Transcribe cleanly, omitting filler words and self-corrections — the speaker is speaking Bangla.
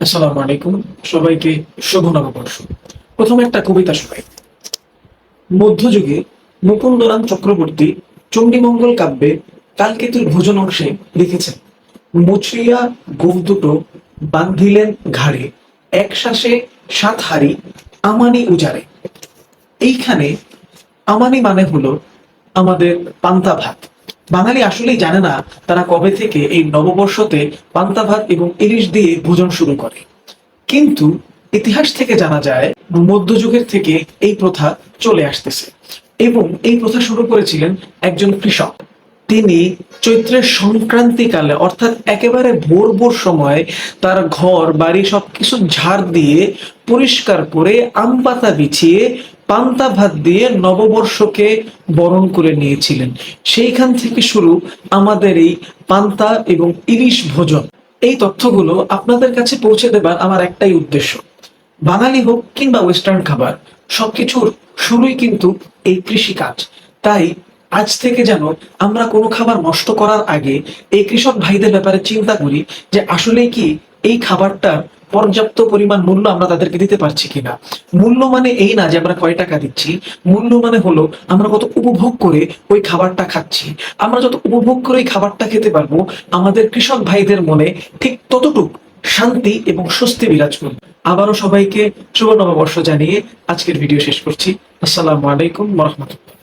আসসালামু আলাইকুম, সবাইকে শুভ নববর্ষ। প্রথমে একটা কবিতা শোনাই। মধ্যযুগে মুকুন্দরাম চক্রবর্তী চণ্ডীমঙ্গল কাব্যে কালকেতুর ভোজন অংশে লিখেছেন, মুচড়িয়া গোঁফ দুটো বান্ধিলেন ঘাড়ে, এক শ্বাসে সাত হাঁড়ি আমানি উজাড়ে। এইখানে আমানি মানে হলো আমাদের পান্তা ভাত। বাঙালি আসলেই জানে না তারা কবে থেকে এই নববর্ষতে পান্তা ভাত এবং ইলিশ দিয়ে ভোজন শুরু করে। কিন্তু ইতিহাস থেকে জানা যায় মধ্যযুগের থেকে এই প্রথা চলে আসতেছে এবং এই প্রথা শুরু করেছিলেন একজন কৃষক। তিনি চৈত্রের সংক্রান্তিকালে অর্থাৎ একেবারে ভোর ভোর সময় তার ঘর বাড়ি সবকিছু ঝাড় দিয়ে পরিষ্কার করে আম পাতা বিছিয়ে পান্তা ভাত দিয়ে নববর্ষকে বরণ করে নিয়েছিলেন। সেইখান থেকে শুরু আমাদের এই পান্তা এবং ইলিশ ভোজন। এই তথ্যগুলো আপনাদের কাছে পৌঁছে দেবার আমার একটাই উদ্দেশ্য। বাঙালি হোক কিংবা ওয়েস্টার্ন খাবার, সবকিছুর শুরুই কিন্তু এই কৃষিকাজ। তাই আজ থেকে যেন আমরা কোনো খাবার নষ্ট করার আগে এই কৃষক ভাইদের ব্যাপারে চিন্তা করি যে আসলে কি এই খাবারটা পর্যাপ্ত পরিমাণ মূল্য আমরা তাদেরকে দিতে পারছি কিনা। মূল্য মানে এই না যে আমরা কয় টাকা দিচ্ছি, মূল্য মানে হলো আমরা কত উপভোগ করে ওই খাবারটা খাচ্ছি। আমরা যত উপভোগ করে ওই খাবারটা খেতে পারবো, আমাদের কৃষক ভাইদের মনে ঠিক ততটুক শান্তি এবং স্বস্তি বিরাজ করবে। আবারও সবাইকে শুভ নববর্ষ জানিয়ে আজকের ভিডিও শেষ করছি। আসসালামু আলাইকুম ওয়া রাহমাতুল্লাহ।